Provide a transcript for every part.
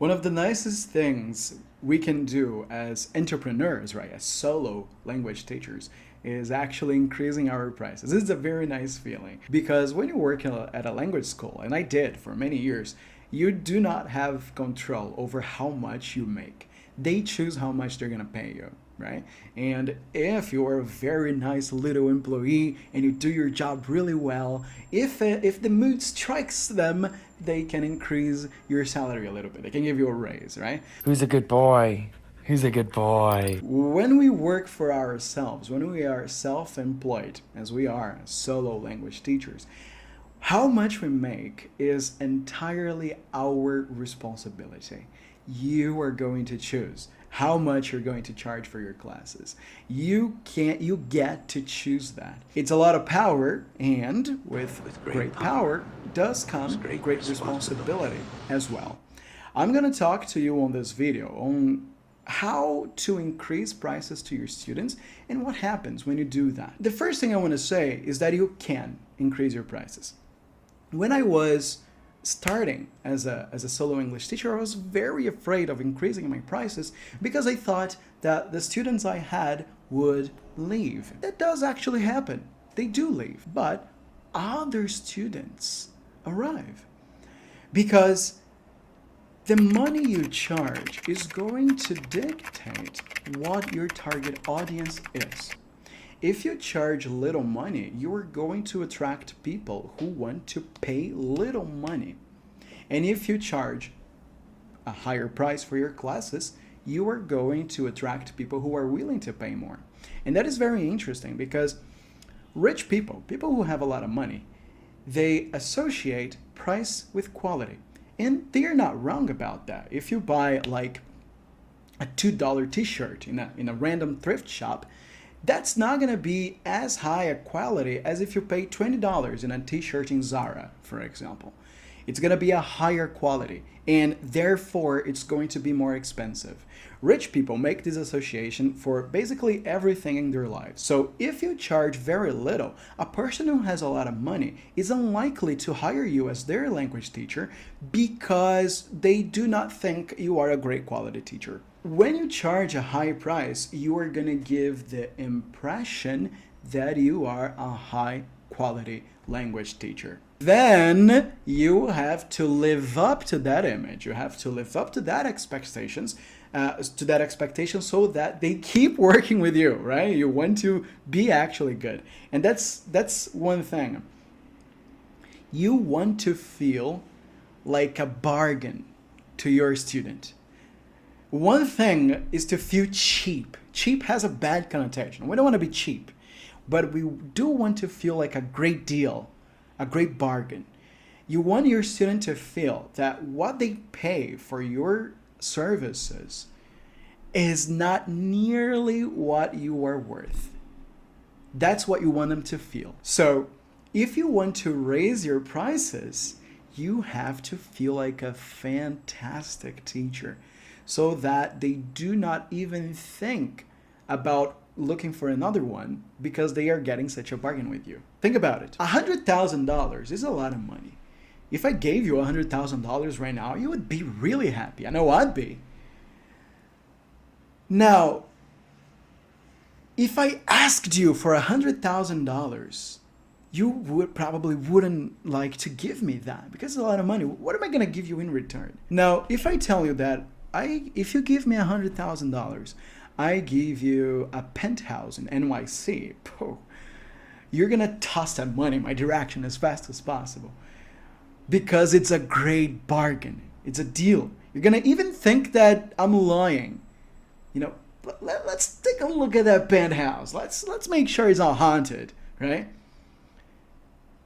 One of the nicest things we can do as entrepreneurs, right, as solo language teachers, is actually increasing our prices. This is a very nice feeling because when you work at a language school, and I did for many years, you do not have control over how much you make. They choose how much they're gonna pay you, right? And if you're a very nice little employee and you do your job really well, if the mood strikes them, they can increase your salary a little bit. They can give you a raise, right? Who's a good boy? Who's a good boy? When we work for ourselves, when we are self-employed, as we are solo language teachers, how much we make is entirely our responsibility. You are going to choose how much you're going to charge for your classes. You get to choose that. It's a lot of power, and with great power does come great responsibility as well. I'm going to talk to you on this video on how to increase prices to your students and what happens when you do that. The first thing I want to say is that you can increase your prices. When I was starting as a solo English teacher, I was very afraid of increasing my prices because I thought that the students I had would leave. That does actually happen. They do leave, but other students arrive because the money you charge is going to dictate what your target audience is. If you charge little money, you are going to attract people who want to pay little money. And if you charge a higher price for your classes, you are going to attract people who are willing to pay more. And that is very interesting because rich people, people who have a lot of money, they associate price with quality. And they're not wrong about that. If you buy like a $2 t-shirt in a random thrift shop, that's not going to be as high a quality as if you pay $20 in a t-shirt in Zara, for example. It's going to be a higher quality, and therefore it's going to be more expensive. Rich people make this association for basically everything in their lives. So if you charge very little, a person who has a lot of money is unlikely to hire you as their language teacher because they do not think you are a great quality teacher. When you charge a high price, you are going to give the impression that you are a high quality language teacher. Then you have to live up to that image. You have to live up to that expectations, so that they keep working with you, right? You want to be actually good, and that's one thing. You want to feel like a bargain to your student. One thing is to feel cheap. Cheap has a bad connotation. We don't want to be cheap, but we do want to feel like a great deal, a great bargain. You want your student to feel that what they pay for your services is not nearly what you are worth. That's what you want them to feel. So if you want to raise your prices, you have to feel like a fantastic teacher so that they do not even think about looking for another one because they are getting such a bargain with you. Think about it. $100,000 is a lot of money. If I gave you $100,000 right now, you would be really happy. I know I'd be. Now, if I asked you for $100,000, you would probably wouldn't like to give me that because it's a lot of money. What am I going to give you in return? Now, if I tell you that if you give me $100,000, I give you a penthouse in NYC, you're going to toss that money in my direction as fast as possible because it's a great bargain. It's a deal. You're going to even think that I'm lying. You know, let's take a look at that penthouse. Let's make sure it's not haunted, right?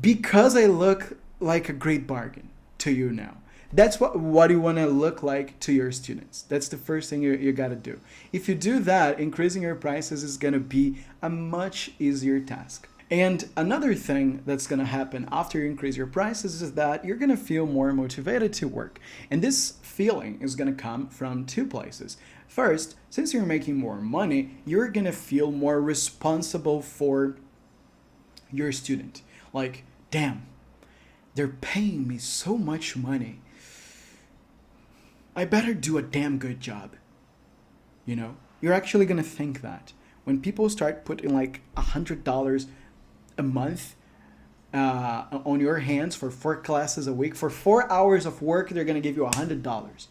Because I look like a great bargain to you now. That's what you want to look like to your students. That's the first thing you got to do. If you do that, increasing your prices is going to be a much easier task. And another thing that's going to happen after you increase your prices is that you're going to feel more motivated to work. And this feeling is going to come from two places. First, since you're making more money, you're going to feel more responsible for your student. Like, damn, they're paying me so much money. I better do a damn good job. You know, you're actually gonna think that when people start putting like $100 a month on your hands for 4 classes a week, for 4 hours of work, they're gonna give you $100.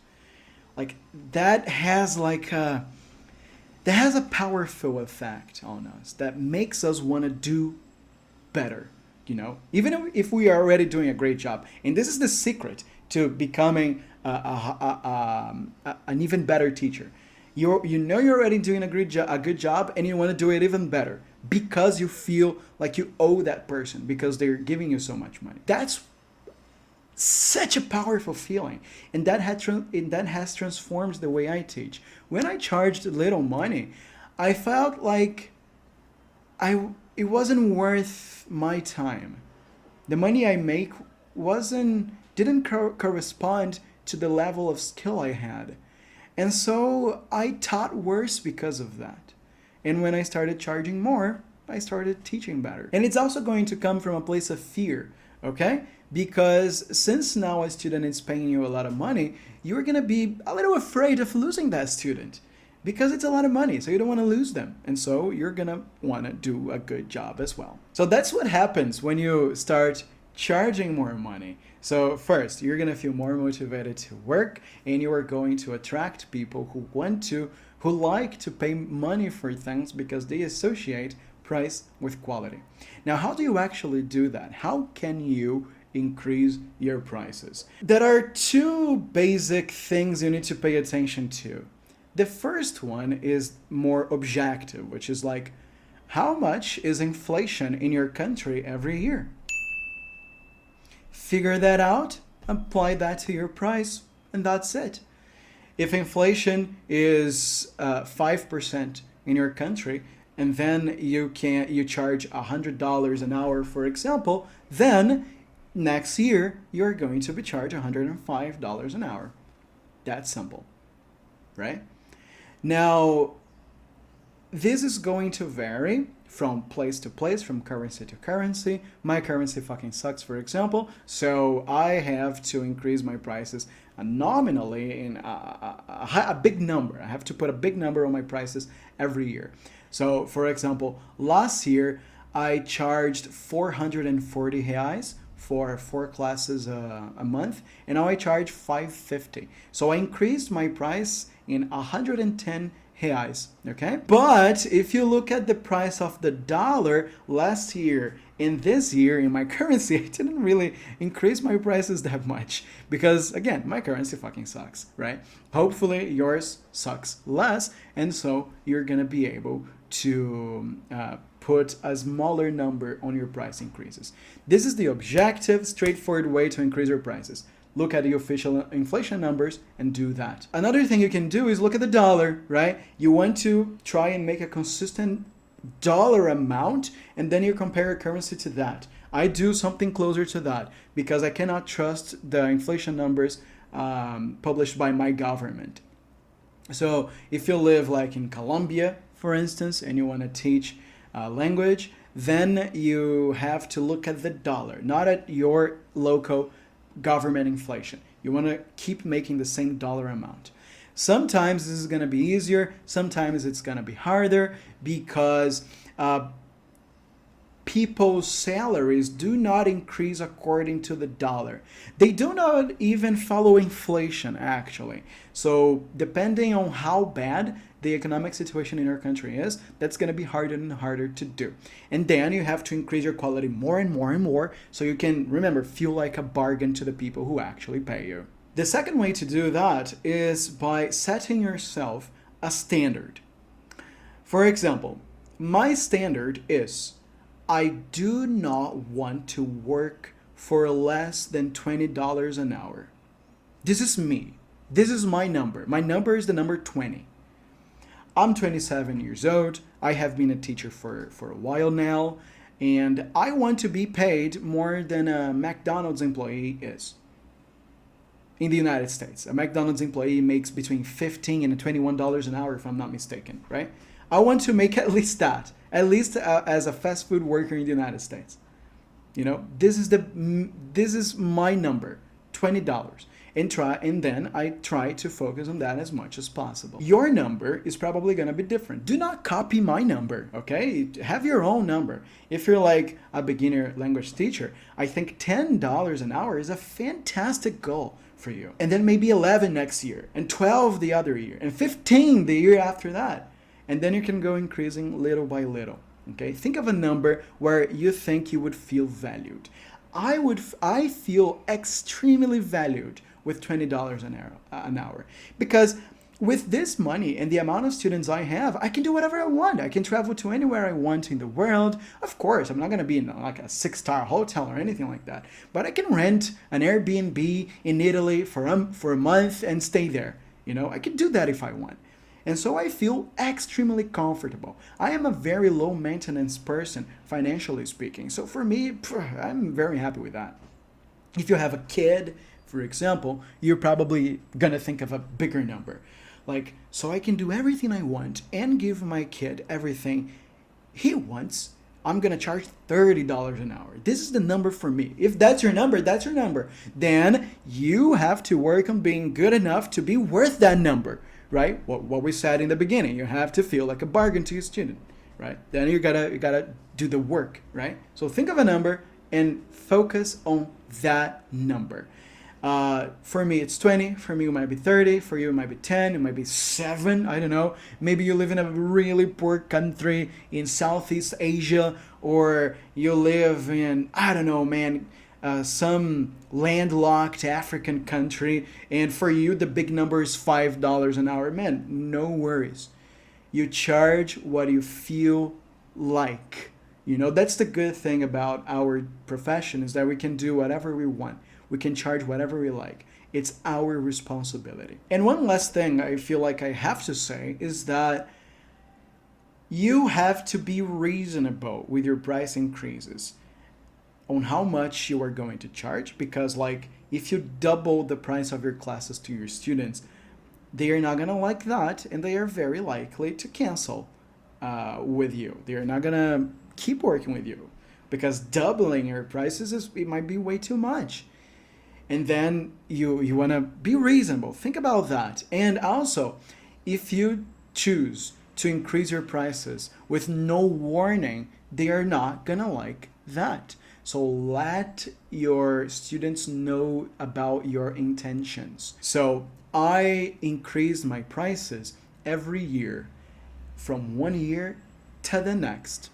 Like that has a powerful effect on us that makes us want to do better. You know, even if we are already doing a great job, and this is the secret to becoming an even better teacher. You know you're already doing a good job, and you want to do it even better because you feel like you owe that person because they're giving you so much money. That's such a powerful feeling, and that has transformed the way I teach. When I charged little money, I felt like it wasn't worth my time. The money I make didn't correspond to the level of skill I had. And so I taught worse because of that. And when I started charging more, I started teaching better. And it's also going to come from a place of fear, okay? Because since now a student is paying you a lot of money, you're going to be a little afraid of losing that student because it's a lot of money, so you don't want to lose them. And so you're going to want to do a good job as well. So that's what happens when you start charging more money. So first, you're going to feel more motivated to work, and you are going to attract people who like to pay money for things because they associate price with quality. Now, how do you actually do that? How can you increase your prices? There are two basic things you need to pay attention to. The first one is more objective, which is like, how much is inflation in your country every year? Figure that out, apply that to your price, and that's it. If inflation is 5% in your country, and then you charge $100 an hour, for example, then next year you're going to be charged $105 an hour. That's simple, right? Now, this is going to vary from place to place, from currency to currency. My currency fucking sucks, for example, so I have to increase my prices nominally in a big number. I have to put a big number on my prices every year. So, for example, last year I charged 440 reais for 4 classes a month, and now I charge 550. So I increased my price in 110 reais, okay? But if you look at the price of the dollar last year and this year in my currency, I didn't really increase my prices that much because, again, my currency fucking sucks, right? Hopefully yours sucks less, and so you're gonna be able to put a smaller number on your price increases. This is the objective, straightforward way to increase your prices. Look at the official inflation numbers and do that. Another thing you can do is look at the dollar, right? You want to try and make a consistent dollar amount, and then you compare your currency to that. I do something closer to that because I cannot trust the inflation numbers published by my government. So if you live like in Colombia, for instance, and you want to teach language, then you have to look at the dollar, not at your local government inflation. You want to keep making the same dollar amount. Sometimes this is going to be easier, sometimes it's going to be harder because people's salaries do not increase according to the dollar. They do not even follow inflation, actually. So depending on how bad the economic situation in your country is, that's going to be harder and harder to do. And then you have to increase your quality more and more and more so you can, remember, feel like a bargain to the people who actually pay you. The second way to do that is by setting yourself a standard. For example, my standard is I do not want to work for less than $20 an hour. This is me. This is my number. My number is the number 20. I'm 27 years old. I have been a teacher for a while now, and I want to be paid more than a McDonald's employee is. In the United States, a McDonald's employee makes between $15 and $21 an hour, if I'm not mistaken, right? I want to make at least that, at least as a fast food worker in the United States. You know, this is my number, $20. and then I try to focus on that as much as possible. Your number is probably going to be different. Do not copy my number, okay? Have your own number. If you're like a beginner language teacher, I think $10 an hour is a fantastic goal for you. And then maybe 11 next year, and 12 the other year, and 15 the year after that. And then you can go increasing little by little. Okay? Think of a number where you think you would feel valued. I feel extremely valued with $20 an hour because with this money and the amount of students I have, I can do whatever I want. I can travel to anywhere I want in the world. Of course, I'm not going to be in like a 6-star hotel or anything like that, but I can rent an Airbnb in Italy for a month and stay there. You know, I can do that if I want. And so I feel extremely comfortable. I am a very low maintenance person, financially speaking. So for me, I'm very happy with that. If you have a kid, for example, you're probably gonna think of a bigger number. Like, so I can do everything I want and give my kid everything he wants. I'm gonna charge $30 an hour. This is the number for me. If that's your number, that's your number. Then you have to work on being good enough to be worth that number. Right? What we said in the beginning, you have to feel like a bargain to your student, right? Then you gotta do the work, right? So think of a number and focus on that number. For me, it's 20. For me, it might be 30. For you, it might be 10. It might be 7. I don't know. Maybe you live in a really poor country in Southeast Asia, or you live in, I don't know, man, some landlocked African country, and for you the big number is $5 an hour. Man, no worries. You charge what you feel like. You know, that's the good thing about our profession, is that we can do whatever we want. We can charge whatever we like. It's our responsibility. And one last thing I feel like I have to say is that you have to be reasonable with your price increases on how much you are going to charge, because like if you double the price of your classes to your students, they are not gonna like that, and they are very likely to cancel with you. They are not gonna keep working with you because doubling your prices it might be way too much. And then you wanna be reasonable. Think about that. And also, if you choose to increase your prices with no warning, they are not gonna like that. So let your students know about your intentions. So I increase my prices every year from one year to the next,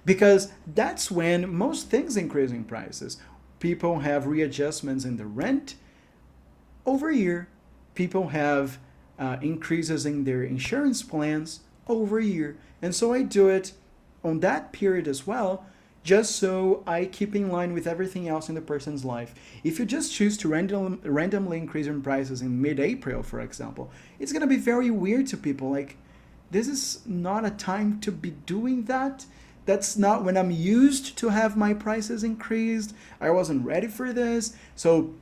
because that's when most things increase in prices. People have readjustments in the rent over a year. People have increases in their insurance plans over a year. And so I do it on that period as well, just so I keep in line with everything else in the person's life. If you just choose to randomly increase your prices in mid-April, for example, it's going to be very weird to people. Like, this is not a time to be doing that. That's not when I'm used to have my prices increased. I wasn't ready for this. So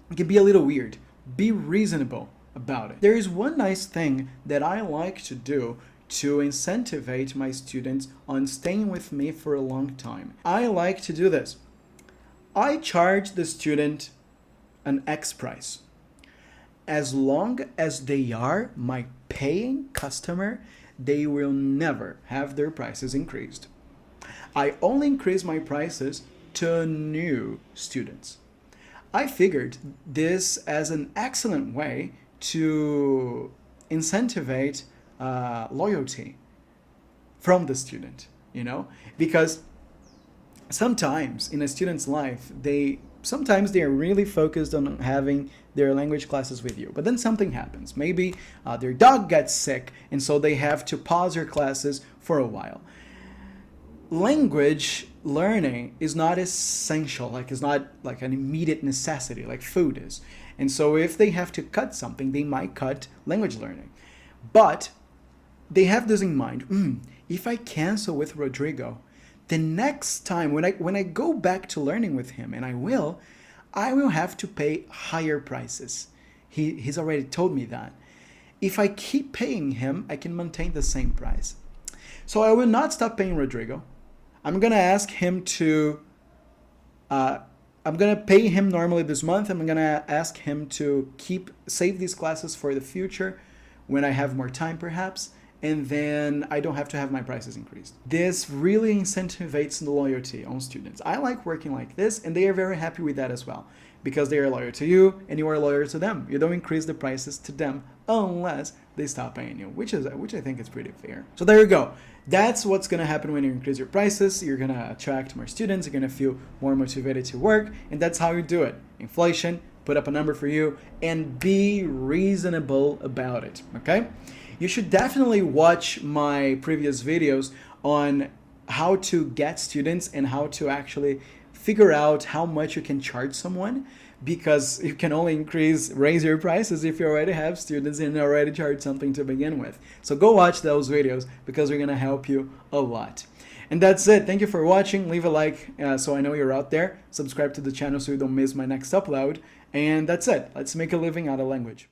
it can be a little weird. Be reasonable about it. There is one nice thing that I like to do to incentivize my students on staying with me for a long time. I like to do this. I charge the student an X price. As long as they are my paying customer, they will never have their prices increased. I only increase my prices to new students. I figured this as an excellent way to incentivize loyalty from the student, because sometimes in a student's life, sometimes they are really focused on having their language classes with you, but then something happens. Maybe their dog gets sick, and so they have to pause their classes for a while. Language learning is not essential, it's not like an immediate necessity like food is. And so if they have to cut something, they might cut language learning. But they have this in mind. If I cancel with Rodrigo, the next time when I go back to learning with him, and I will have to pay higher prices. He's already told me that. If I keep paying him, I can maintain the same price. So I will not stop paying Rodrigo. I'm gonna ask him to I'm gonna pay him normally this month. I'm gonna ask him to save these classes for the future when I have more time perhaps, and then I don't have to have my prices increased. This really incentivizes the loyalty on students. I like working like this, and they are very happy with that as well, because they are loyal to you and you are loyal to them. You don't increase the prices to them unless they stop paying you, which I think is pretty fair. So there you go. That's what's gonna happen when you increase your prices. You're gonna attract more students, you're gonna feel more motivated to work, and that's how you do it. Inflation, put up a number for you, and be reasonable about it, okay? You should definitely watch my previous videos on how to get students and how to actually figure out how much you can charge someone, because you can only raise your prices if you already have students and already charge something to begin with. So go watch those videos because they're gonna help you a lot. And that's it. Thank you for watching. Leave a like so I know you're out there. Subscribe to the channel so you don't miss my next upload. And that's it. Let's make a living out of language.